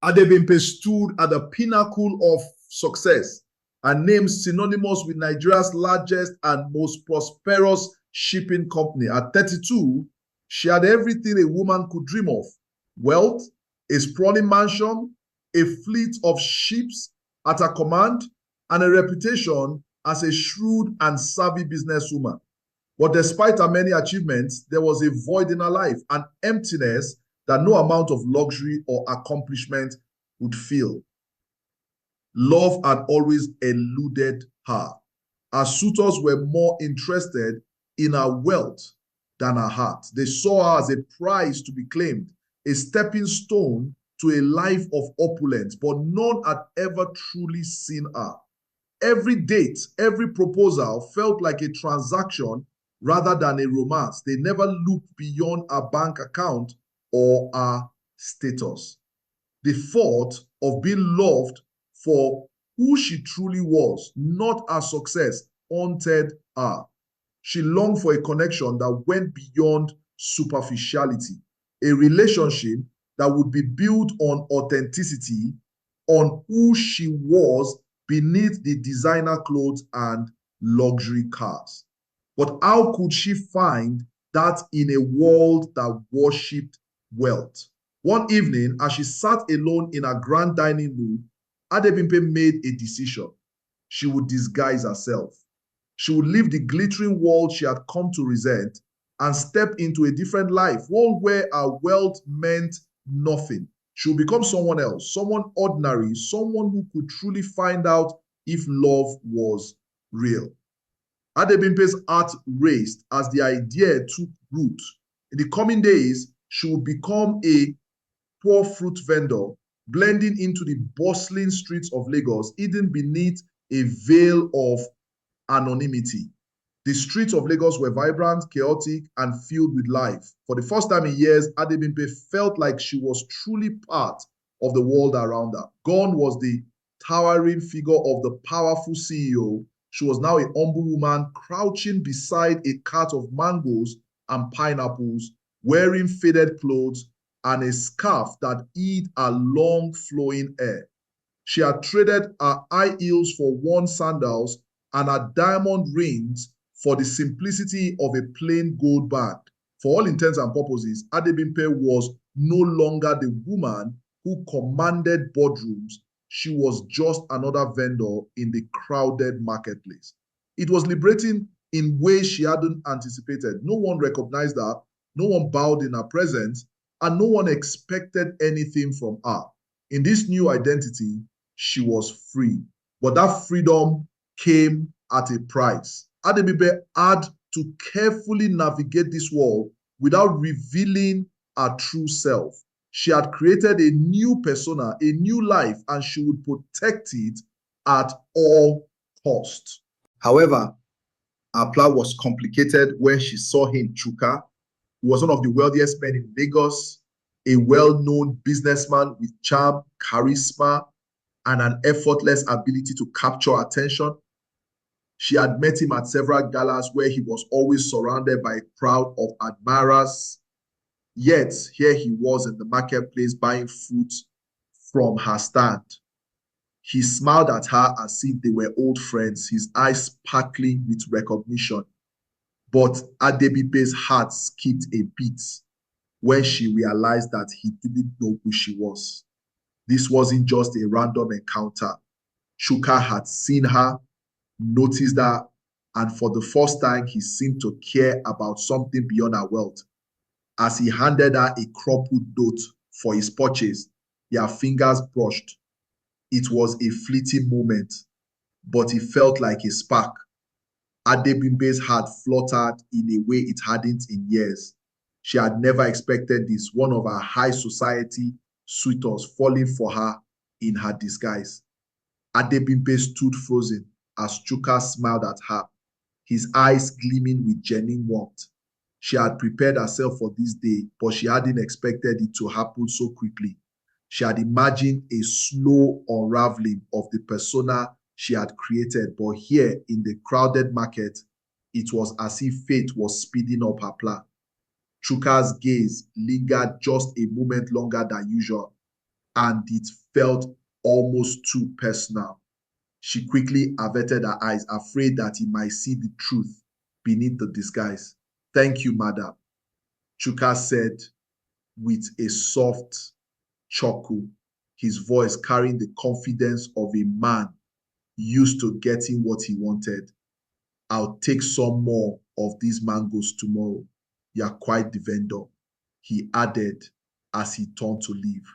Adebimpe stood at the pinnacle of success and named synonymous with Nigeria's largest and most prosperous shipping company. At 32, she had everything a woman could dream of: wealth, a sprawling mansion, a fleet of ships at her command, and a reputation as a shrewd and savvy businesswoman. But despite her many achievements, there was a void in her life, an emptiness that no amount of luxury or accomplishment would fill. Love had always eluded her. Her suitors were more interested in her wealth than her heart. They saw her as a prize to be claimed, a stepping stone to a life of opulence, but none had ever truly seen her. Every date, every proposal felt like a transaction rather than a romance. They never looked beyond her bank account or her status. The thought of being loved for who she truly was, not her success, haunted her. She longed for a connection that went beyond superficiality, a relationship that would be built on authenticity, on who she was beneath the designer clothes and luxury cars. But how could she find that in a world that worshipped wealth? One evening, as she sat alone in her grand dining room, Adebimpe made a decision. She would disguise herself. She would leave the glittering world she had come to resent and step into a different life, one where her wealth meant nothing. She would become someone else, someone ordinary, someone who could truly find out if love was real. Adebimpe's heart raced as the idea took root. In the coming days, she would become a poor fruit vendor, blending into the bustling streets of Lagos, hidden beneath a veil of anonymity. The streets of Lagos were vibrant, chaotic, and filled with life. For the first time in years, Adebimpe felt like she was truly part of the world around her. Gone was the towering figure of the powerful CEO. She was now a humble woman crouching beside a cart of mangoes and pineapples, wearing faded clothes and a scarf that hid her long flowing hair. She had traded her high heels for worn sandals and her diamond rings for the simplicity of a plain gold band. For all intents and purposes, Adebimpe was no longer the woman who commanded boardrooms. She was just another vendor in the crowded marketplace. It was liberating in ways she hadn't anticipated. No one recognized her, no one bowed in her presence, and no one expected anything from her. In this new identity, she was free. But that freedom came at a price. Adebimpe had to carefully navigate this world without revealing her true self. She had created a new persona, a new life, and she would protect it at all costs. However, her plan was complicated when she saw him, Chuka, who was one of the wealthiest men in Lagos, a well-known businessman with charm, charisma, and an effortless ability to capture attention. She had met him at several galas where he was always surrounded by a crowd of admirers. Yet, here he was in the marketplace buying fruit from her stand. He smiled at her as if they were old friends, his eyes sparkling with recognition. But Adebimpe's heart skipped a beat when she realized that he didn't know who she was. This wasn't just a random encounter. Chuka had seen her, noticed her, and for the first time, he seemed to care about something beyond her wealth. As he handed her a crumpled note for his purchase, their fingers brushed. It was a fleeting moment, but it felt like a spark. Adebimpe's heart fluttered in a way it hadn't in years. She had never expected this, one of her high society suitors falling for her in her disguise. Adebimpe stood frozen as Chuka smiled at her, his eyes gleaming with genuine warmth. She had prepared herself for this day, but she hadn't expected it to happen so quickly. She had imagined a slow unraveling of the persona she had created, but here in the crowded market, it was as if fate was speeding up her plan. Chuka's gaze lingered just a moment longer than usual, and it felt almost too personal. She quickly averted her eyes, afraid that he might see the truth beneath the disguise. "Thank you, madam," Chuka said with a soft chuckle, his voice carrying the confidence of a man used to getting what he wanted. "I'll take some more of these mangoes tomorrow. You're quite the vendor," he added as he turned to leave.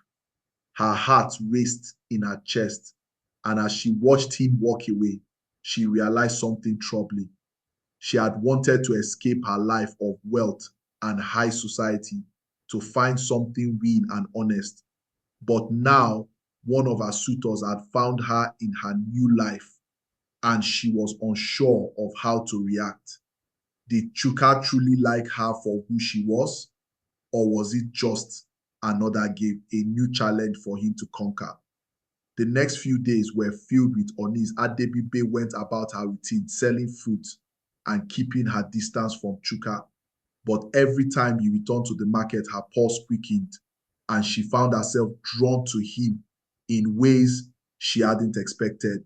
Her heart raced in her chest, and as she watched him walk away, she realized something troubling. She had wanted to escape her life of wealth and high society to find something real and honest. But now, one of her suitors had found her in her new life, and she was unsure of how to react. Did Chuka truly like her for who she was, or was it just another game, a new challenge for him to conquer? The next few days were filled with unease. Adebimpe went about her routine, selling fruit and keeping her distance from Chuka. But every time he returned to the market, her pulse quickened, and she found herself drawn to him in ways she hadn't expected.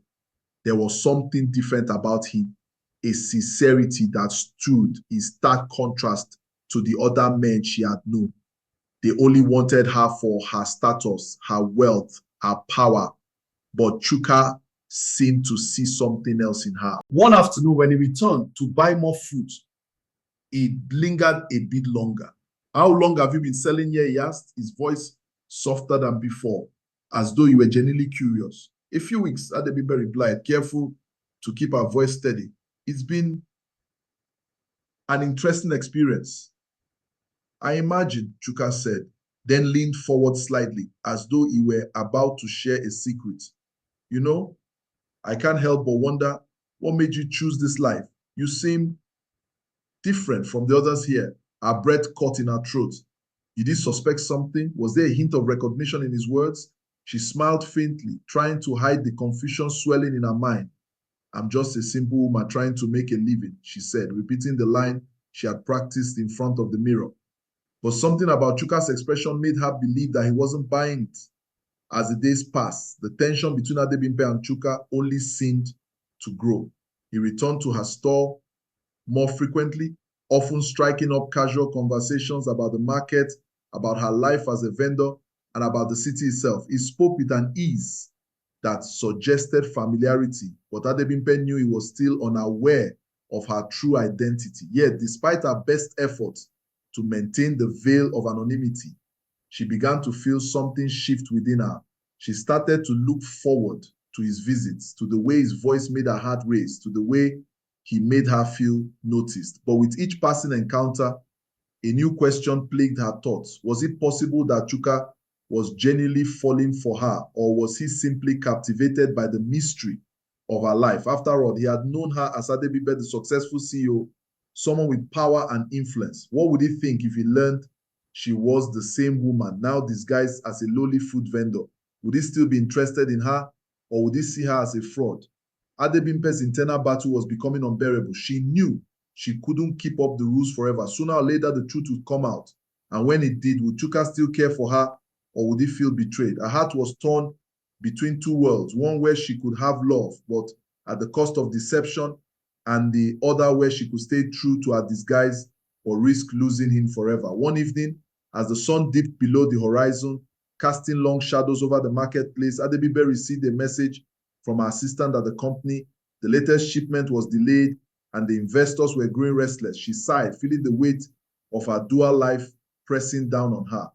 There was something different about him, a sincerity that stood in stark contrast to the other men she had known. They only wanted her for her status, her wealth, her power. But Chuka seemed to see something else in her. One afternoon, when he returned to buy more fruit, he lingered a bit longer. "How long have you been selling here?" he asked, his voice softer than before, as though he were genuinely curious. "A few weeks," Adebimpe replied, careful to keep her voice steady. "It's been an interesting experience." "I imagine," Chuka said, then leaned forward slightly, as though he were about to share a secret. "You know, I can't help but wonder what made you choose this life. You seem different from the others here." Her breath caught in her throat. "You did suspect something?" Was there a hint of recognition in his words? She smiled faintly, trying to hide the confusion swelling in her mind. "I'm just a simple woman trying to make a living," she said, repeating the line she had practiced in front of the mirror. But something about Chuka's expression made her believe that he wasn't buying it. As the days passed, the tension between Adebimpe and Chuka only seemed to grow. He returned to her store more frequently, often striking up casual conversations about the market, about her life as a vendor, and about the city itself. He spoke with an ease that suggested familiarity, but Adebimpe knew he was still unaware of her true identity. Yet, despite her best efforts to maintain the veil of anonymity, she began to feel something shift within her. She started to look forward to his visits, to the way his voice made her heart race, to the way he made her feel noticed. But with each passing encounter, a new question plagued her thoughts. Was it possible that Chuka was genuinely falling for her, or was he simply captivated by the mystery of her life? After all, he had known her as Adebimpe, the successful CEO, someone with power and influence. What would he think if he learned she was the same woman, now disguised as a lowly food vendor? Would he still be interested in her, or would he see her as a fraud? Adebimpe's internal battle was becoming unbearable. She knew she couldn't keep up the rules forever. Sooner or later, the truth would come out. And when it did, would Chuka still care for her, or would he feel betrayed? Her heart was torn between two worlds, one where she could have love, but at the cost of deception, and the other where she could stay true to her disguise or risk losing him forever. One evening, as the sun dipped below the horizon, casting long shadows over the marketplace, Adebimpe received a message from her assistant at the company. The latest shipment was delayed, and the investors were growing restless. She sighed, feeling the weight of her dual life pressing down on her.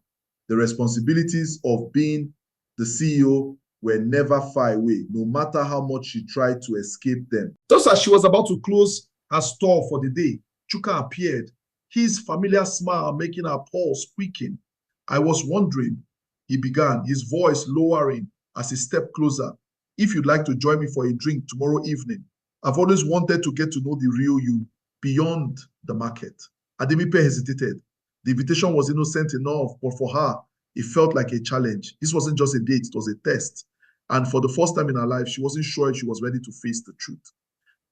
The responsibilities of being the CEO were never far away, no matter how much she tried to escape them. Just as she was about to close her store for the day, Chuka appeared, his familiar smile making her pulse quicking. "I was wondering," he began, his voice lowering as he stepped closer, "if you'd like to join me for a drink tomorrow evening. I've always wanted to get to know the real you beyond the market." Adebimpe hesitated. The invitation was innocent enough, but for her, it felt like a challenge. This wasn't just a date, it was a test. And for the first time in her life, she wasn't sure if she was ready to face the truth.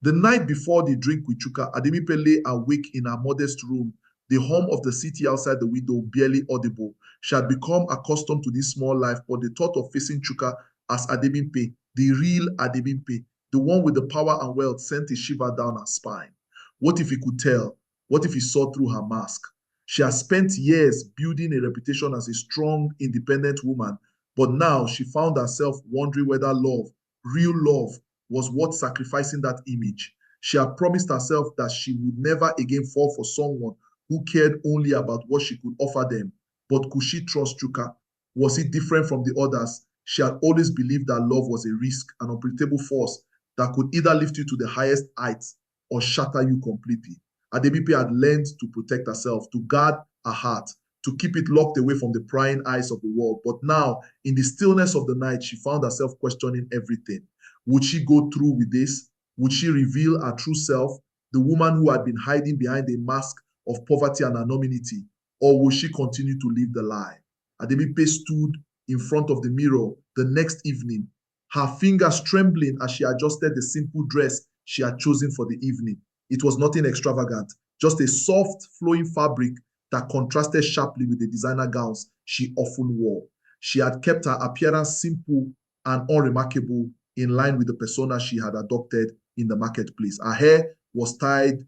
The night before the drink with Chuka, Adebimpe lay awake in her modest room, The hum of the city outside the window barely audible. She had become accustomed to this small life, but the thought of facing Chuka as Adebimpe, the real Adebimpe, the one with the power and wealth, sent a shiver down her spine. What if he could tell? What if he saw through her mask? She has spent years building a reputation as a strong, independent woman, but now she found herself wondering whether love, real love, was worth sacrificing that image. She had promised herself that she would never again fall for someone who cared only about what she could offer them. But could she trust Chuka? Was he different from the others? She had always believed that love was a risk, an unpredictable force that could either lift you to the highest heights or shatter you completely. Adebimpe had learned to protect herself, to guard her heart, to keep it locked away from the prying eyes of the world. But now, in the stillness of the night, she found herself questioning everything. Would she go through with this? Would she reveal her true self, the woman who had been hiding behind a mask of poverty and anonymity? Or would she continue to live the lie? Adebimpe stood in front of the mirror the next evening, her fingers trembling as she adjusted the simple dress she had chosen for the evening. It was nothing extravagant, just a soft, flowing fabric that contrasted sharply with the designer gowns she often wore. She had kept her appearance simple and unremarkable, in line with the persona she had adopted in the marketplace. Her hair was tied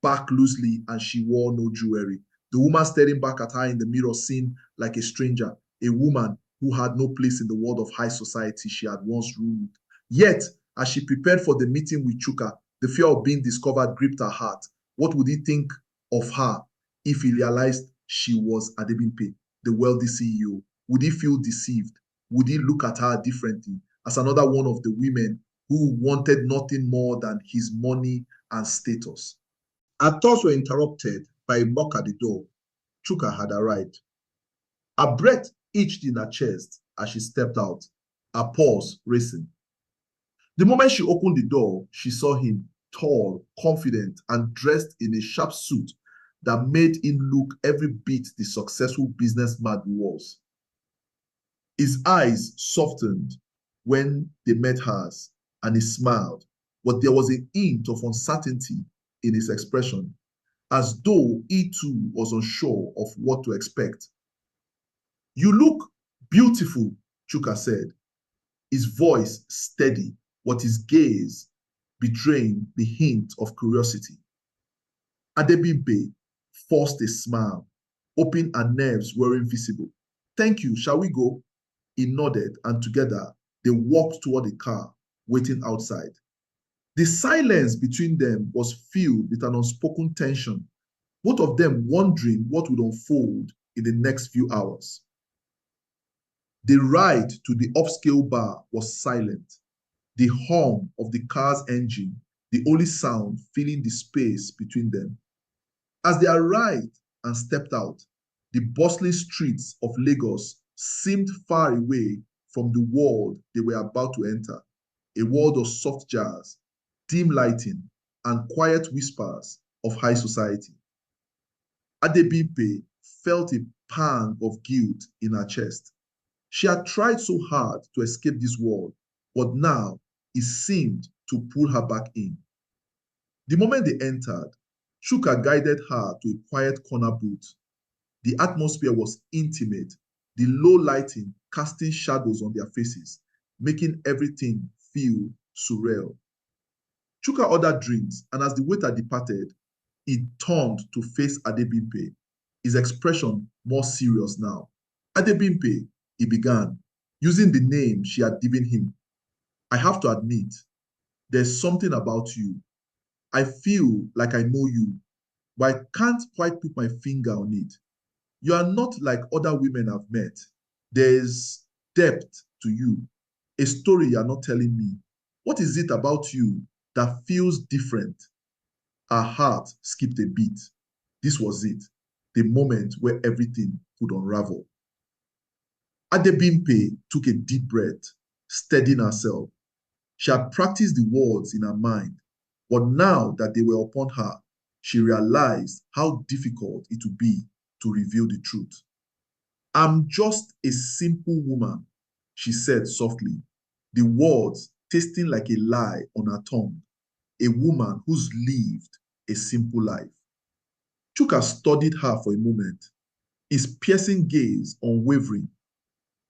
back loosely and she wore no jewelry. The woman staring back at her in the mirror seemed like a stranger, a woman who had no place in the world of high society she had once ruled. Yet, as she prepared for the meeting with Chuka, the fear of being discovered gripped her heart. What would he think of her if he realized she was Adebimpe, the wealthy CEO? Would he feel deceived? Would he look at her differently as another one of the women who wanted nothing more than his money and status? Her thoughts were interrupted by a knock at the door. Chuka had arrived. Her breath itched in her chest as she stepped out, her pulse racing. The moment she opened the door, she saw him, tall, confident, and dressed in a sharp suit that made him look every bit the successful businessman he was. His eyes softened when they met hers, and he smiled, but there was a hint of uncertainty in his expression, as though he too was unsure of what to expect. You look beautiful, Chuka said, his voice steady, but his gaze betraying the hint of curiosity. Adebimpe forced a smile, hoping her nerves weren't visible. Thank you, shall we go? He nodded, and together they walked toward the car, waiting outside. The silence between them was filled with an unspoken tension, both of them wondering what would unfold in the next few hours. The ride to the upscale bar was silent. The hum of the car's engine, the only sound filling the space between them. As they arrived and stepped out, the bustling streets of Lagos seemed far away from the world they were about to enter, a world of soft jazz, dim lighting, and quiet whispers of high society. Adebimpe felt a pang of guilt in her chest. She had tried so hard to escape this world, but now it seemed to pull her back in. The moment they entered, Chuka guided her to a quiet corner booth. The atmosphere was intimate, the low lighting casting shadows on their faces, making everything feel surreal. Chuka ordered drinks, and as the waiter departed, he turned to face Adebimpe, his expression more serious now. Adebimpe, he began, using the name she had given him. I have to admit, there's something about you. I feel like I know you, but I can't quite put my finger on it. You are not like other women I've met. There's depth to you, a story you're not telling me. What is it about you that feels different? Her heart skipped a beat. This was it, the moment where everything could unravel. Adebimpe took a deep breath, steadying herself. She had practiced the words in her mind, but now that they were upon her, she realized how difficult it would be to reveal the truth. I'm just a simple woman, she said softly, the words tasting like a lie on her tongue, a woman who's lived a simple life. Chuka studied her for a moment, his piercing gaze unwavering.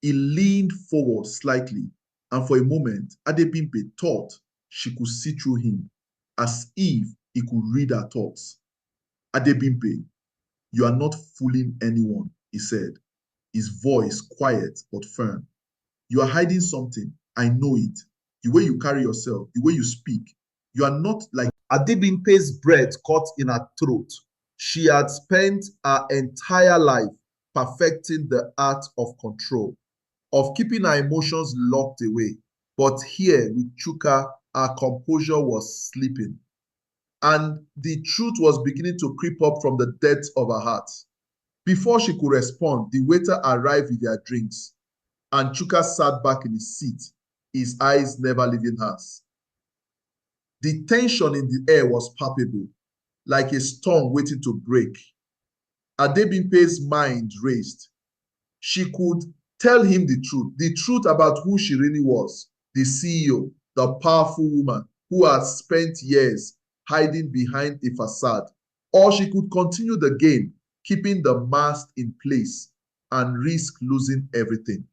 He leaned forward slightly, and for a moment, Adebimpe thought she could see through him, as if he could read her thoughts. Adebimpe, you are not fooling anyone, he said, his voice quiet but firm. You are hiding something. I know it. The way you carry yourself, the way you speak. You are not like Adebimpe's breath caught in her throat. She had spent her entire life perfecting the art of control, of keeping her emotions locked away. But here with Chuka, her composure was slipping. And the truth was beginning to creep up from the depths of her heart. Before she could respond, the waiter arrived with their drinks, and Chuka sat back in his seat, his eyes never leaving hers. The tension in the air was palpable, like a storm waiting to break. Adebimpe's mind raced. She could tell him the truth about who she really was, the CEO, the powerful woman who had spent years hiding behind a facade. Or she could continue the game, keeping the mask in place and risk losing everything.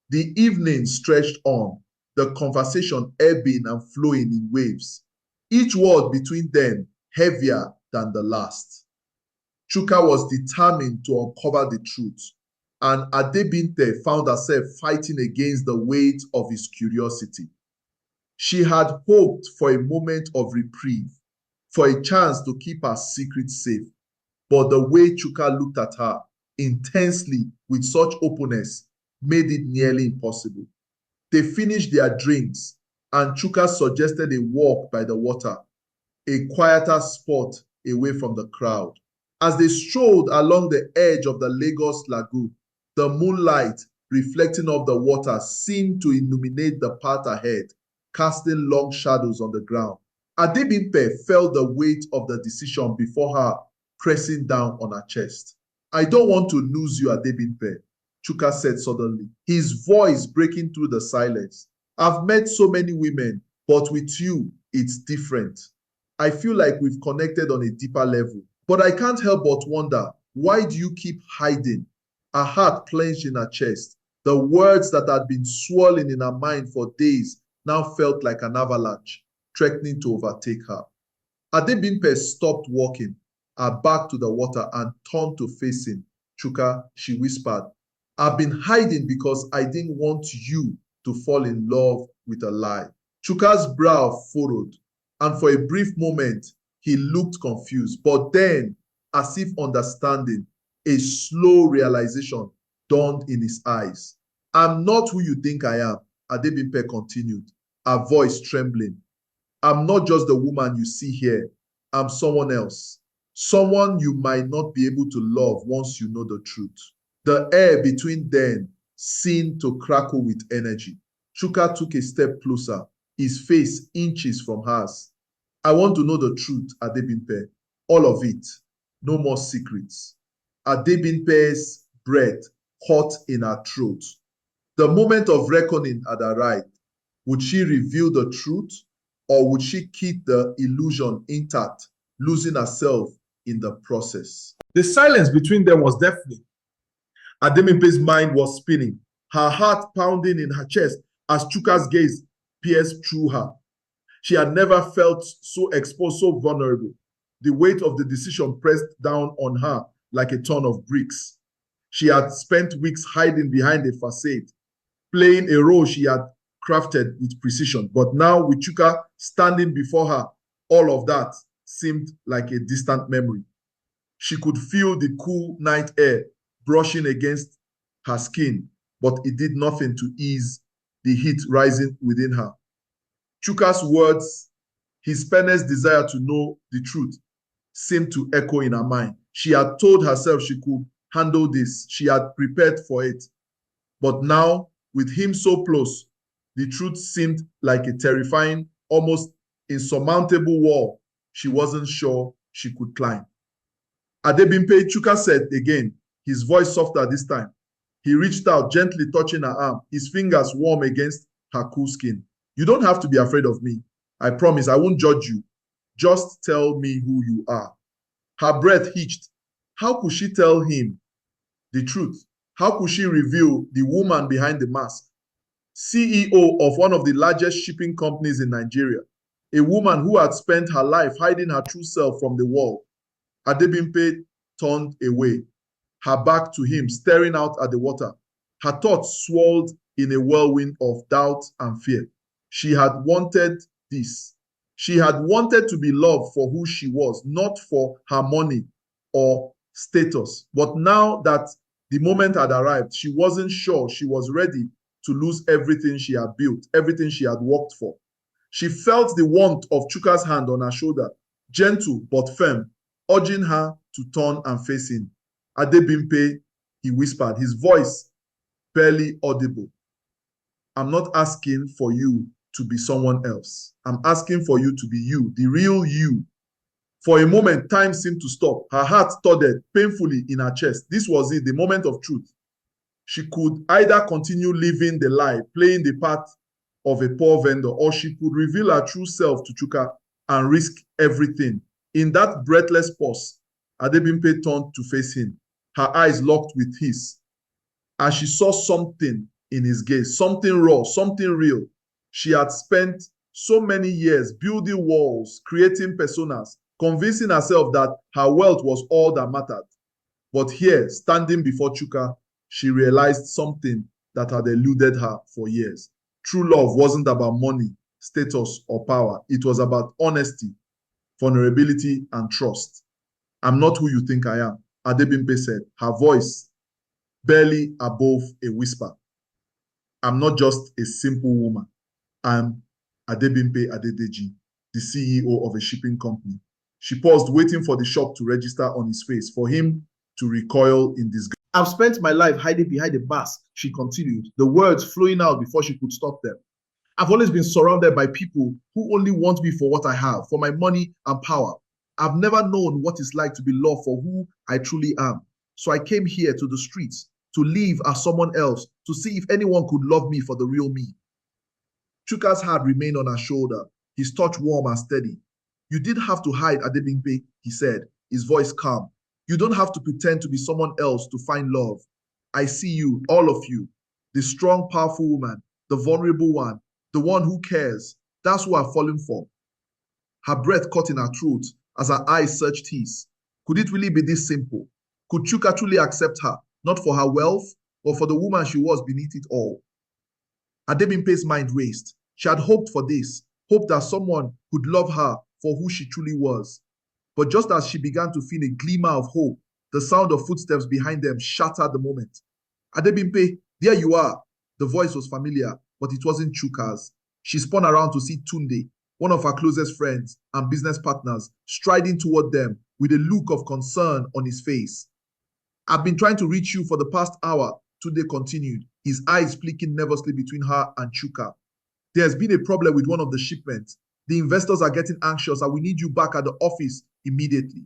The evening stretched on, the conversation ebbing and flowing in waves, each word between them heavier than the last. Chuka was determined to uncover the truth, and Adebimpe found herself fighting against the weight of his curiosity. She had hoped for a moment of reprieve, for a chance to keep her secret safe. But the way Chuka looked at her intensely with such openness made it nearly impossible. They finished their drinks, and Chuka suggested a walk by the water, a quieter spot away from the crowd. As they strolled along the edge of the Lagos Lagoon, the moonlight reflecting off the water seemed to illuminate the path ahead, casting long shadows on the ground. Adebimpe felt the weight of the decision before her pressing down on her chest. I don't want to lose you, Adebimpe, Chuka said suddenly, his voice breaking through the silence. I've met so many women, but with you, it's different. I feel like we've connected on a deeper level. But I can't help but wonder, why do you keep hiding? Her heart clenched in her chest. The words that had been swirling in her mind for days now felt like an avalanche, threatening to overtake her. Adebimpe stopped walking, her back to the water, and turned to face him. Chuka, she whispered, I've been hiding because I didn't want you to fall in love with a lie. Chuka's brow furrowed, and for a brief moment, he looked confused. But then, as if understanding, a slow realization dawned in his eyes. I'm not who you think I am, Adebimpe continued, her voice trembling. I'm not just the woman you see here. I'm someone else. Someone you might not be able to love once you know the truth. The air between them seemed to crackle with energy. Chuka took a step closer, his face inches from hers. I want to know the truth, Adebimpe. All of it. No more secrets. Adebimpe's breath caught in her throat. The moment of reckoning had arrived. Would she reveal the truth, or would she keep the illusion intact, losing herself in the process? The silence between them was deafening. Adebimpe's mind was spinning, her heart pounding in her chest as Chuka's gaze pierced through her. She had never felt so exposed, so vulnerable. The weight of the decision pressed down on her like a ton of bricks. She had spent weeks hiding behind a facade, playing a role she had crafted with precision. But now, with Chuka standing before her, all of that seemed like a distant memory. She could feel the cool night air brushing against her skin, but it did nothing to ease the heat rising within her. Chuka's words, his earnest desire to know the truth, seemed to echo in her mind. She had told herself she could handle this. She had prepared for it. But now, with him so close, the truth seemed like a terrifying, almost insurmountable wall she wasn't sure she could climb. Adebimpe, Chuka said again, his voice softer this time. He reached out, gently touching her arm, his fingers warm against her cool skin. You don't have to be afraid of me. I promise I won't judge you. Just tell me who you are. Her breath hitched. How could she tell him the truth? How could she reveal the woman behind the mask? CEO of one of the largest shipping companies in Nigeria, a woman who had spent her life hiding her true self from the world. Adebimpe turned away, her back to him, staring out at the water. Her thoughts swirled in a whirlwind of doubt and fear. She had wanted this. She had wanted to be loved for who she was, not for her money or status. But now that the moment had arrived, she wasn't sure she was ready to lose everything she had built, everything she had worked for. She felt the warmth of Chuka's hand on her shoulder, gentle but firm, urging her to turn and face him. Adebimpe, he whispered, his voice barely audible. I'm not asking for you to be someone else. I'm asking for you to be you, the real you. For a moment, time seemed to stop. Her heart thudded painfully in her chest. This was it, the moment of truth. She could either continue living the lie, playing the part of a poor vendor, or she could reveal her true self to Chuka and risk everything. In that breathless pause, Adebimpe turned to face him, her eyes locked with his. And she saw something in his gaze, something raw, something real. She had spent so many years building walls, creating personas, convincing herself that her wealth was all that mattered. But here, standing before Chuka, she realized something that had eluded her for years. True love wasn't about money, status, or power. It was about honesty, vulnerability, and trust. I'm not who you think I am, Adebimpe said, her voice barely above a whisper. I'm not just a simple woman. I'm Adebimpe Adedeji, the CEO of a shipping company. She paused, waiting for the shock to register on his face, for him to recoil in disgust. I've spent my life hiding behind a mask, she continued, the words flowing out before she could stop them. I've always been surrounded by people who only want me for what I have, for my money and power. I've never known what it's like to be loved for who I truly am. So I came here to the streets to live as someone else, to see if anyone could love me for the real me. Chuka's hand remained on her shoulder, his touch warm and steady. You didn't have to hide, Adebimpe, he said, his voice calm. You don't have to pretend to be someone else to find love. I see you, all of you, the strong, powerful woman, the vulnerable one, the one who cares. That's who I've fallen for. Her breath caught in her throat as her eyes searched his. Could it really be this simple? Could Chuka truly accept her, not for her wealth, but for the woman she was beneath it all? Adebimpe's mind raced. She had hoped for this, hoped that someone could love her for who she truly was. But just as she began to feel a glimmer of hope, the sound of footsteps behind them shattered the moment. Adebimpe, there you are. The voice was familiar, but it wasn't Chuka's. She spun around to see Tunde, one of her closest friends and business partners, striding toward them with a look of concern on his face. I've been trying to reach you for the past hour, Tunde continued, his eyes flicking nervously between her and Chuka. There's been a problem with one of the shipments. The investors are getting anxious and we need you back at the office immediately.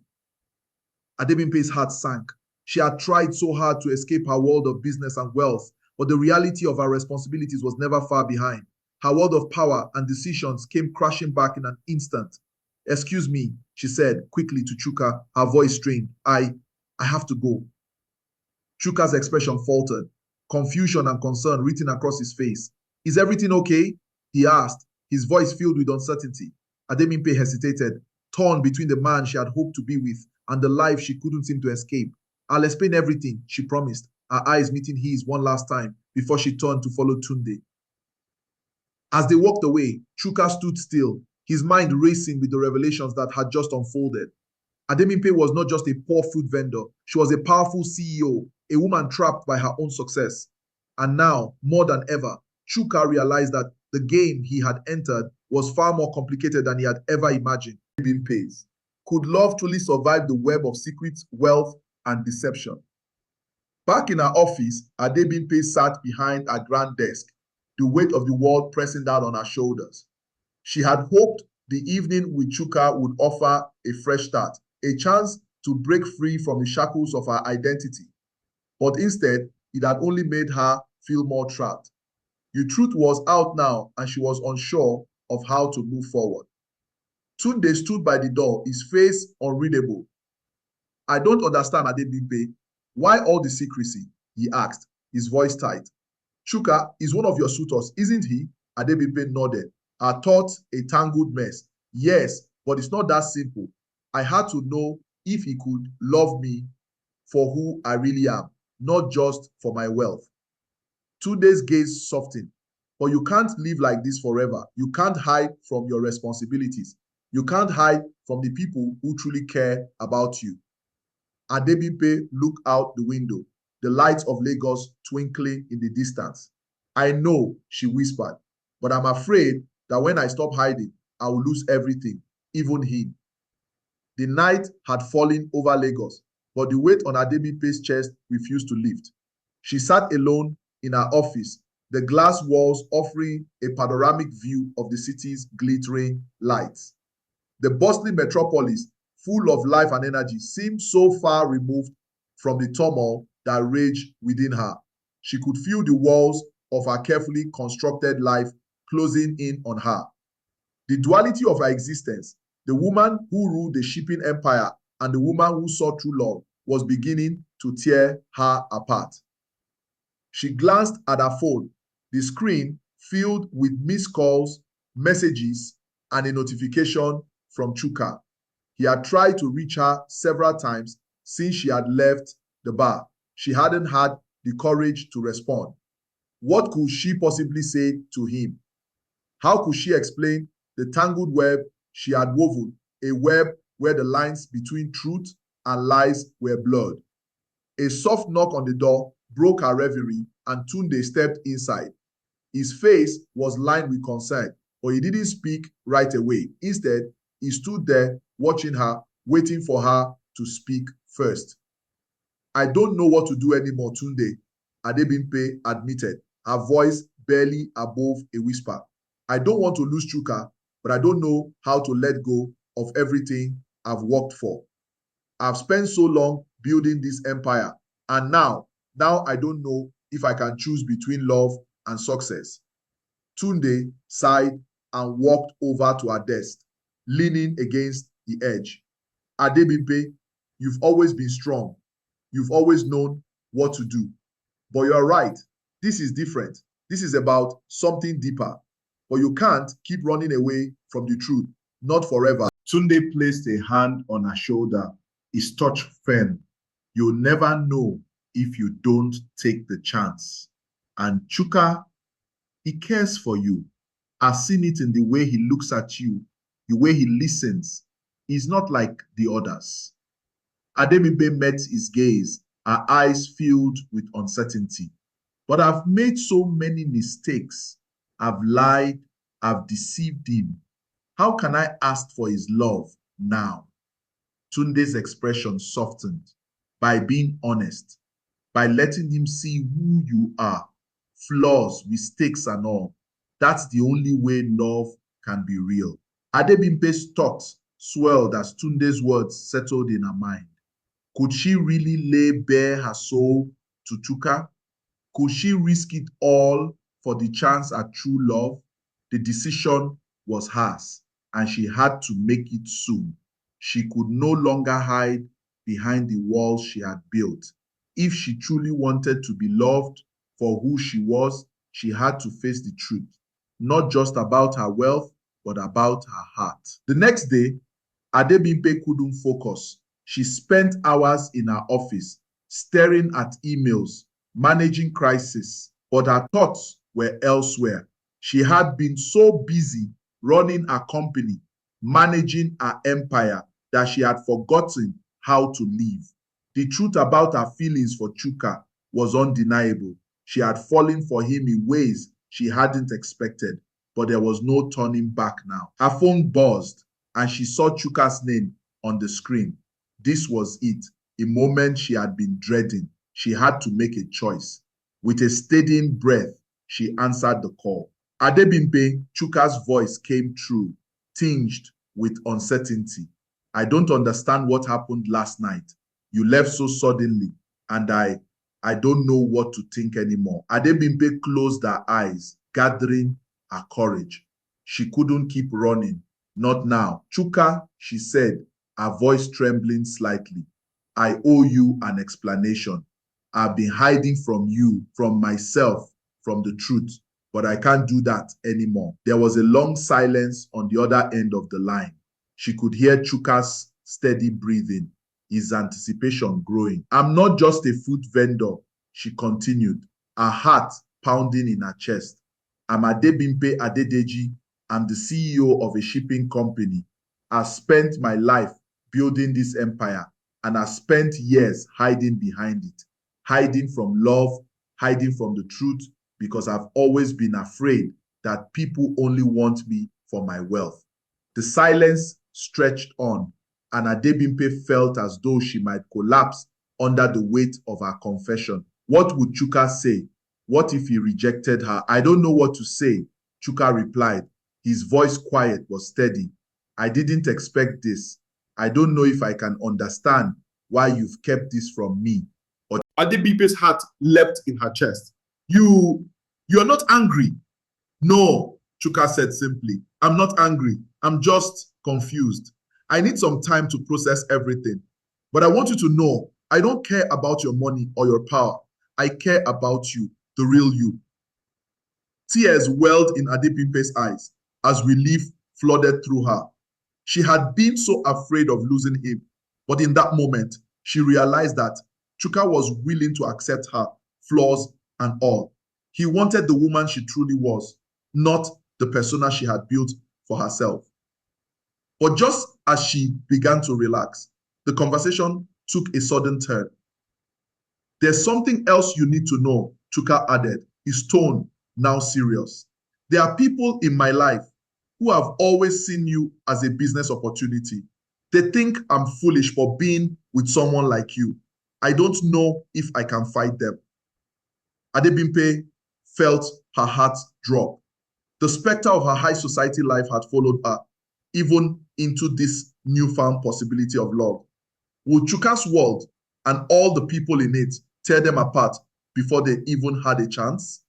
Adebimpe's heart sank. She had tried so hard to escape her world of business and wealth, but the reality of her responsibilities was never far behind. Her world of power and decisions came crashing back in an instant. Excuse me, she said quickly to Chuka, her voice strained. I have to go. Chuka's expression faltered, confusion and concern written across his face. Is everything okay? He asked, his voice filled with uncertainty. Adebimpe hesitated, torn between the man she had hoped to be with and the life she couldn't seem to escape. I'll explain everything, she promised, her eyes meeting his one last time before she turned to follow Tunde. As they walked away, Chuka stood still, his mind racing with the revelations that had just unfolded. Adebimpe was not just a poor food vendor, she was a powerful CEO, a woman trapped by her own success. And now, more than ever, Chuka realized that the game he had entered was far more complicated than he had ever imagined. Adebimpe's. Could love truly survive the web of secrets, wealth, and deception? Back in her office, Adebimpe sat behind her grand desk, the weight of the world pressing down on her shoulders. She had hoped the evening with Chuka would offer a fresh start, a chance to break free from the shackles of her identity. But instead, it had only made her feel more trapped. The truth was out now, and she was unsure of how to move forward. Tunde stood by the door, his face unreadable. I don't understand, Adebimpe. Why all the secrecy? He asked, his voice tight. Chuka is one of your suitors, isn't he? Adebimpe nodded. I thought a tangled mess. Yes, but it's not that simple. I had to know if he could love me for who I really am, not just for my wealth. Tunde's gaze softened. But you can't live like this forever. You can't hide from your responsibilities. You can't hide from the people who truly care about you. Adebimpe looked out the window, the lights of Lagos twinkling in the distance. I know, she whispered, but I'm afraid that when I stop hiding, I will lose everything, even him. The night had fallen over Lagos, but the weight on Adebimpe's chest refused to lift. She sat alone in her office, the glass walls offering a panoramic view of the city's glittering lights. The bustling metropolis, full of life and energy, seemed so far removed from the turmoil that raged within her. She could feel the walls of her carefully constructed life closing in on her. The duality of her existence, the woman who ruled the shipping empire and the woman who saw true love, was beginning to tear her apart. She glanced at her phone, the screen filled with missed calls, messages, and a notification from Chuka. He had tried to reach her several times since she had left the bar. She hadn't had the courage to respond. What could she possibly say to him? How could she explain the tangled web she had woven, a web where the lines between truth and lies were blurred? A soft knock on the door broke her reverie, and Tunde stepped inside. His face was lined with concern, but he didn't speak right away. Instead, he stood there watching her, waiting for her to speak first. I don't know what to do anymore, Tunde, Adebimpe admitted, her voice barely above a whisper. I don't want to lose Chuka, but I don't know how to let go of everything I've worked for. I've spent so long building this empire, and now I don't know if I can choose between love and success. Tunde sighed and walked over to her desk, leaning against the edge. Adebimpe, you've always been strong. You've always known what to do. But you're right. This is different. This is about something deeper. But you can't keep running away from the truth. Not forever. Tunde placed a hand on her shoulder, his touch firm. You'll never know if you don't take the chance. And Chuka, he cares for you. I've seen it in the way he looks at you, the way he listens. He's not like the others. Adebimpe met his gaze, her eyes filled with uncertainty. But I've made so many mistakes. I've lied, I've deceived him. How can I ask for his love now? Tunde's expression softened by being honest, by letting him see who you are, flaws, mistakes, and all. That's the only way love can be real. Adebimpe's thoughts swelled as Tunde's words settled in her mind. Could she really lay bare her soul to Chuka? Could she risk it all for the chance at true love? The decision was hers, and she had to make it soon. She could no longer hide behind the walls she had built. If she truly wanted to be loved for who she was, she had to face the truth, not just about her wealth, but about her heart. The next day, Adebimpe couldn't focus. She spent hours in her office, staring at emails, managing crisis, but her thoughts were elsewhere. She had been so busy running a company, managing her empire, that she had forgotten how to live. The truth about her feelings for Chuka was undeniable. She had fallen for him in ways she hadn't expected, but there was no turning back now. Her phone buzzed, and she saw Chuka's name on the screen. This was it, a moment she had been dreading. She had to make a choice. With a steadying breath, she answered the call. Adebimpe, Chuka's voice came through, tinged with uncertainty. I don't understand what happened last night. You left so suddenly, and I don't know what to think anymore. Adebimpe closed her eyes, gathering her courage. She couldn't keep running. Not now. Chuka, she said, her voice trembling slightly. I owe you an explanation. I've been hiding from you, from myself, from the truth, but I can't do that anymore. There was a long silence on the other end of the line. She could hear Chuka's steady breathing, his anticipation growing. I'm not just a food vendor, she continued, her heart pounding in her chest. I'm Adebimpe Adedeji. I'm the CEO of a shipping company. I've spent my life building this empire, and I've spent years hiding behind it, hiding from love, hiding from the truth, because I've always been afraid that people only want me for my wealth. The silence stretched on, and Adebimpe felt as though she might collapse under the weight of her confession. What would Chuka say? What if he rejected her? I don't know what to say, Chuka replied. His voice quiet but steady. I didn't expect this. I don't know if I can understand why you've kept this from me. Adebimpe's heart leapt in her chest. You're not angry. No, Chuka said simply. I'm not angry. I'm just confused. I need some time to process everything. But I want you to know, I don't care about your money or your power. I care about you, the real you. Tears welled in Adebimpe's eyes as relief flooded through her. She had been so afraid of losing him, but in that moment, she realized that Chuka was willing to accept her, flaws and all. He wanted the woman she truly was, not the persona she had built for herself. But just as she began to relax, the conversation took a sudden turn. There's something else you need to know, Chuka added, his tone now serious. There are people in my life who have always seen you as a business opportunity. They think I'm foolish for being with someone like you. I don't know if I can fight them. Adebimpe felt her heart drop. The specter of her high society life had followed her, even into this newfound possibility of love. Would Chuka's world and all the people in it tear them apart before they even had a chance?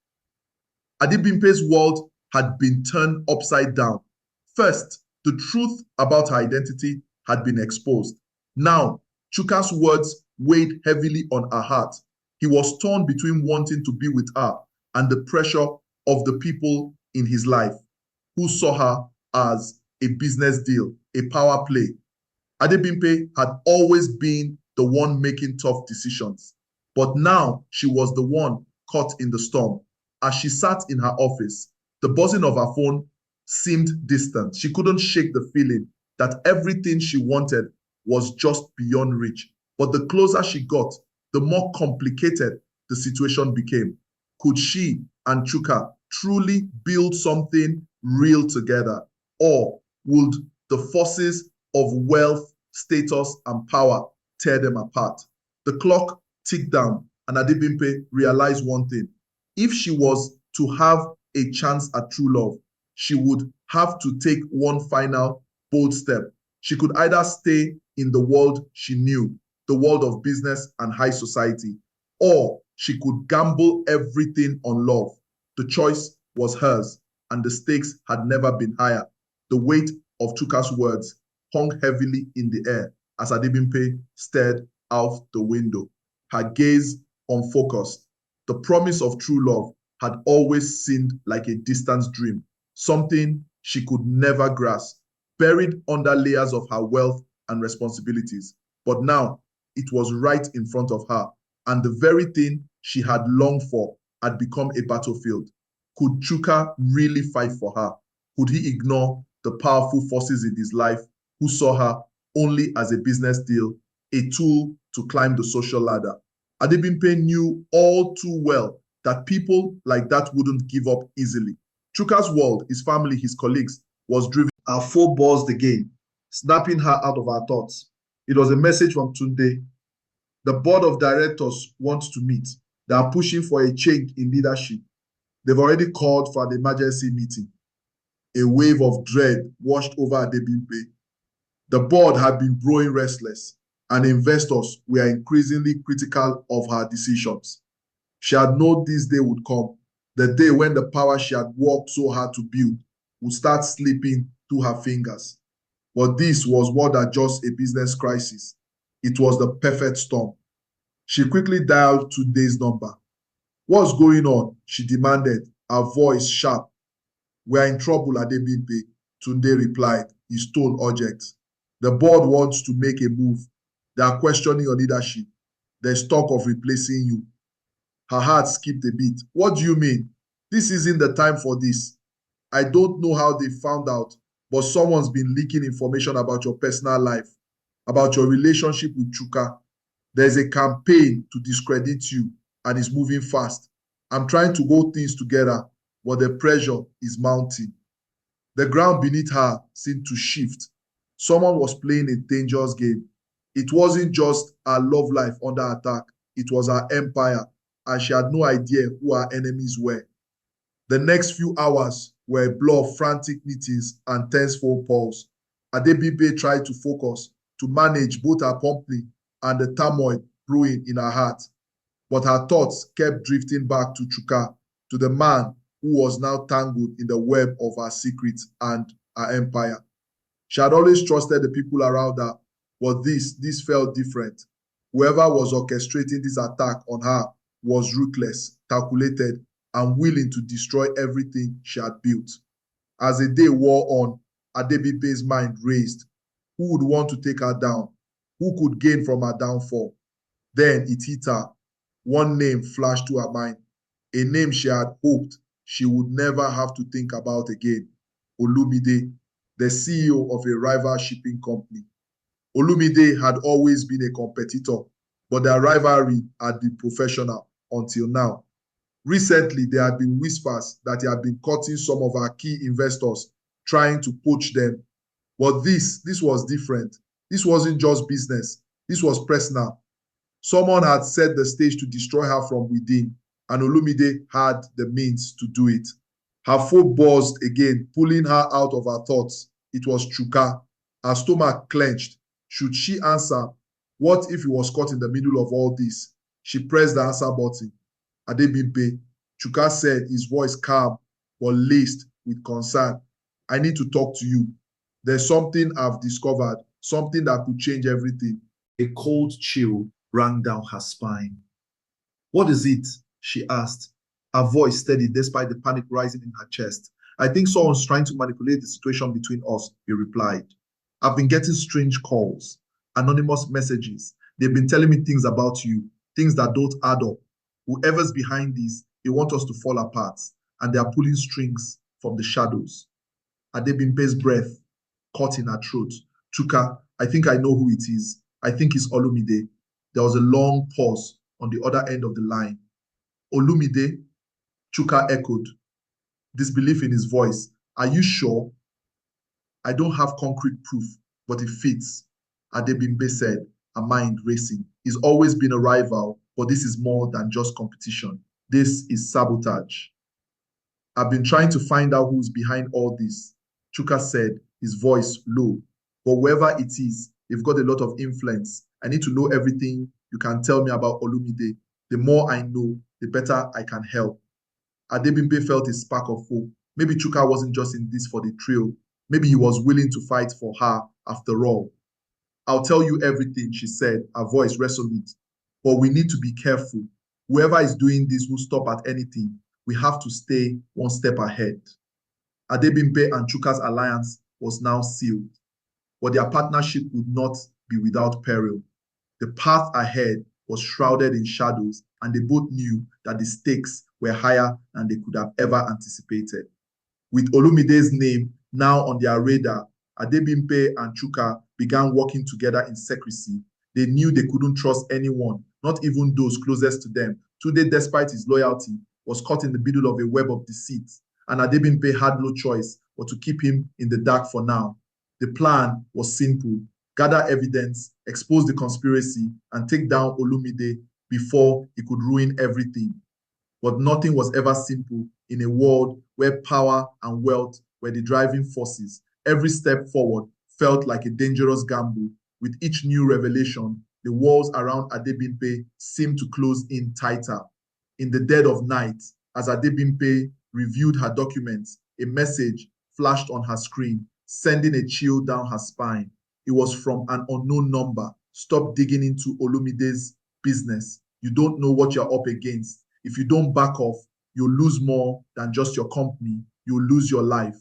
Adebimpe's world had been turned upside down. First, the truth about her identity had been exposed. Now, Chuka's words weighed heavily on her heart. He was torn between wanting to be with her and the pressure of the people in his life who saw her as a business deal, a power play. Adebimpe had always been the one making tough decisions, but now she was the one caught in the storm. As she sat in her office, the buzzing of her phone seemed distant. She couldn't shake the feeling that everything she wanted was just beyond reach. But the closer she got, the more complicated the situation became. Could she and Chuka truly build something real together? Or would the forces of wealth, status, and power tear them apart? The clock ticked down, and Adebimpe realized one thing. If she was to have a chance at true love, she would have to take one final bold step. She could either stay in the world she knew, the world of business and high society, or she could gamble everything on love. The choice was hers, and the stakes had never been higher. The weight of Chuka's words hung heavily in the air as Adebimpe stared out the window, her gaze unfocused. The promise of true love had always seemed like a distant dream, something she could never grasp, buried under layers of her wealth and responsibilities. But now it was right in front of her, and the very thing she had longed for had become a battlefield. Could Chuka really fight for her? Could he ignore the powerful forces in his life who saw her only as a business deal, a tool to climb the social ladder? Adebimpe knew all too well that people like that wouldn't give up easily. Chuka's world, his family, his colleagues, was driven. Her foe buzzed again, snapping her out of her thoughts. It was a message from Tunde. The board of directors wants to meet. They are pushing for a change in leadership. They've already called for an emergency meeting. A wave of dread washed over Adebimpe. The board had been growing restless, and investors were increasingly critical of her decisions. She had known this day would come, the day when the power she had worked so hard to build would start slipping through her fingers. But this was more than just a business crisis. It was the perfect storm. She quickly dialed Tunde's number. "What's going on?" she demanded, her voice sharp. "We're in trouble, Adebimpe," Tunde replied, his tone urgent. "The board wants to make a move. They are questioning your leadership. There's talk of replacing you." Her heart skipped a beat. "What do you mean? This isn't the time for this." "I don't know how they found out, but someone's been leaking information about your personal life, about your relationship with Chuka. There's a campaign to discredit you, and it's moving fast. I'm trying to hold things together, but the pressure is mounting." The ground beneath her seemed to shift. Someone was playing a dangerous game. It wasn't just her love life under attack, it was her empire, and she had no idea who her enemies were. The next few hours were a blur of frantic meetings and tense phone calls. Adebimpe tried to focus, to manage both her company and the turmoil brewing in her heart. But her thoughts kept drifting back to Chuka, to the man who was now tangled in the web of her secrets and her empire. She had always trusted the people around her, but this felt different. Whoever was orchestrating this attack on her was ruthless, calculated, and willing to destroy everything she had built. As the day wore on, Adebimpe's mind raced. Who would want to take her down? Who could gain from her downfall? Then it hit her. One name flashed to her mind, a name she had hoped she would never have to think about again. Olumide, the CEO of a rival shipping company. Olumide had always been a competitor, but their rivalry had been professional until now. Recently, there had been whispers that he had been cutting some of our key investors, trying to poach them. But this was different. This wasn't just business. This was personal. Someone had set the stage to destroy her from within, and Olumide had the means to do it. Her foe buzzed again, pulling her out of her thoughts. It was Chuka. Her stomach clenched. Should she answer? What if he was caught in the middle of all this? She pressed the answer button. "Adebimpe," Chuka said, his voice calm but laced with concern. "I need to talk to you. There's something I've discovered, something that could change everything." A cold chill ran down her spine. "What is it?" she asked, her voice steady despite the panic rising in her chest. "I think someone's trying to manipulate the situation between us," he replied. "I've been getting strange calls, anonymous messages. They've been telling me things about you, things that don't add up. Whoever's behind this, they want us to fall apart, and they are pulling strings from the shadows." Adebimpe's breath caught in her throat. "Chuka, I think I know who it is. I think it's Olumide." There was a long pause on the other end of the line. "Olumide?" Chuka echoed, disbelief in his voice. "Are you sure?" "I don't have concrete proof, but it fits," Adebimpe said, her mind racing. "He's always been a rival, but this is more than just competition. This is sabotage. I've been trying to find out who's behind all this," Chuka said, his voice low. "But whoever it is, they've got a lot of influence. I need to know everything you can tell me about Olumide. The more I know, the better I can help." Adebimpe felt a spark of hope. Maybe Chuka wasn't just in this for the thrill. Maybe he was willing to fight for her after all. "I'll tell you everything," she said, her voice resolute. "But we need to be careful. Whoever is doing this will stop at anything. We have to stay one step ahead." Adebimpe and Chuka's alliance was now sealed, but their partnership would not be without peril. The path ahead was shrouded in shadows, and they both knew that the stakes were higher than they could have ever anticipated. With Olumide's name now on their radar, Adebimpe and Chuka began working together in secrecy. They knew they couldn't trust anyone, not even those closest to them. Tunde, despite his loyalty, was caught in the middle of a web of deceit, and Adebimpe had no choice but to keep him in the dark for now. The plan was simple: gather evidence, expose the conspiracy, and take down Olumide before he could ruin everything. But nothing was ever simple in a world where power and wealth were the driving forces. Every step forward felt like a dangerous gamble. With each new revelation, the walls around Adebimpe seemed to close in tighter. In the dead of night, as Adebimpe reviewed her documents, a message flashed on her screen, sending a chill down her spine. It was from an unknown number. Stop digging into Olumide's business. You don't know what you're up against. If you don't back off, you'll lose more than just your company. You'll lose your life.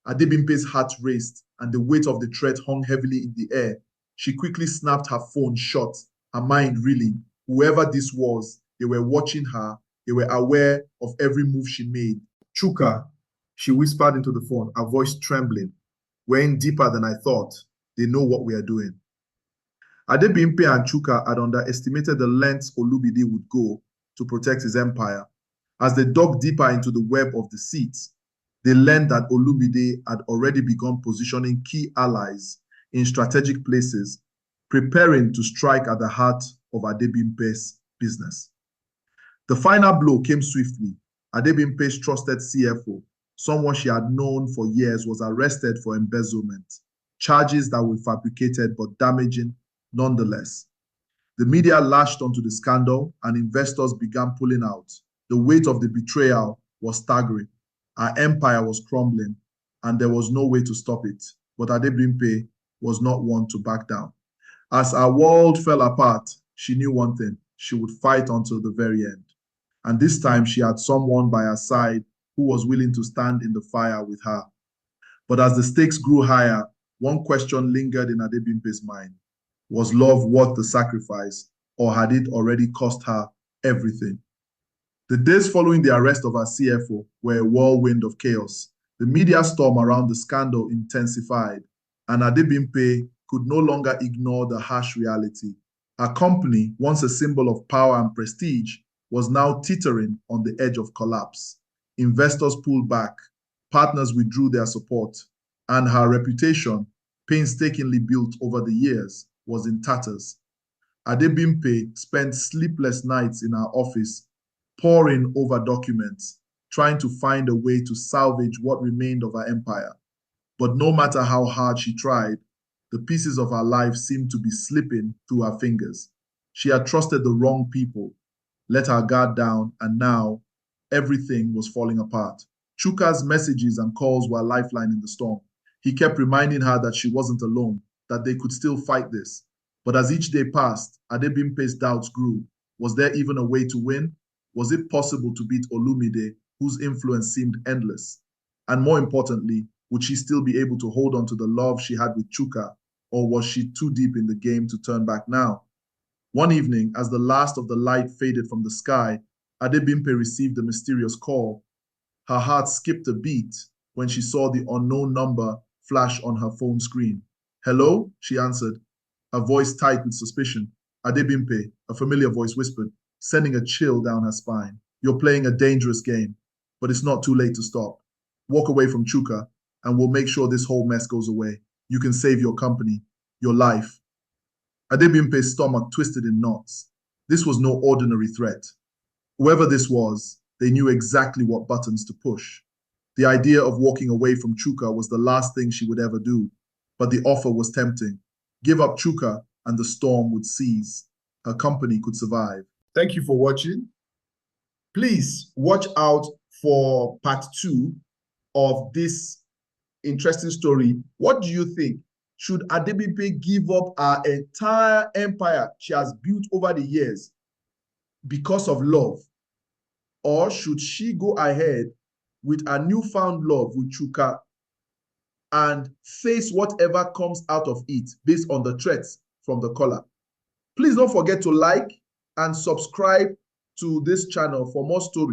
Adebimpe's heart raced and the weight of the threat hung heavily in the air. She quickly snapped her phone shut, her mind reeling. Whoever this was, they were watching her. They were aware of every move she made. Chuka, she whispered into the phone, her voice trembling. We're in deeper than I thought. They know what we are doing. Adebimpe and Chuka had underestimated the lengths Olumide would go to protect his empire. As they dug deeper into the web of deceit, they learned that Olumide had already begun positioning key allies in strategic places, preparing to strike at the heart of Adebimpe's business. The final blow came swiftly. Adebimpe's trusted CFO, someone she had known for years, was arrested for embezzlement, charges that were fabricated but damaging nonetheless. The media lashed onto the scandal and investors began pulling out. The weight of the betrayal was staggering. Our empire was crumbling and there was no way to stop it. But Adebimpe was not one to back down. As our world fell apart, she knew one thing: she would fight until the very end. And this time she had someone by her side who was willing to stand in the fire with her. But as the stakes grew higher, one question lingered in Adebimpe's mind. Was love worth the sacrifice, or had it already cost her everything? The days following the arrest of our CFO were a whirlwind of chaos. The media storm around the scandal intensified, and Adebimpe could no longer ignore the harsh reality. Her company, once a symbol of power and prestige, was now teetering on the edge of collapse. Investors pulled back, partners withdrew their support, and her reputation, painstakingly built over the years, was in tatters. Adebimpe spent sleepless nights in her office, poring over documents, trying to find a way to salvage what remained of her empire. But no matter how hard she tried, the pieces of her life seemed to be slipping through her fingers. She had trusted the wrong people, let her guard down, and now everything was falling apart. Chuka's messages and calls were a lifeline in the storm. He kept reminding her that she wasn't alone, that they could still fight this. But as each day passed, Adebimpe's doubts grew. Was there even a way to win? Was it possible to beat Olumide, whose influence seemed endless? And more importantly, would she still be able to hold on to the love she had with Chuka, or was she too deep in the game to turn back now? One evening, as the last of the light faded from the sky, Adebimpe received a mysterious call. Her heart skipped a beat when she saw the unknown number flash on her phone screen. Hello, she answered, her voice tight with suspicion. Adebimpe, a familiar voice whispered, sending a chill down her spine. You're playing a dangerous game, but it's not too late to stop. Walk away from Chuka, and we'll make sure this whole mess goes away. You can save your company, your life. Adebimpe's stomach twisted in knots. This was no ordinary threat. Whoever this was, they knew exactly what buttons to push. The idea of walking away from Chuka was the last thing she would ever do, but the offer was tempting. Give up Chuka and the storm would cease. Her company could survive. Thank you for watching. Please watch out for part 2 of this interesting story. What do you think? Should Adebimpe give up her entire empire she has built over the years because of love? Or should she go ahead with a newfound love with Chuka and face whatever comes out of it based on the threats from the caller? Please don't forget to like and subscribe to this channel for more stories.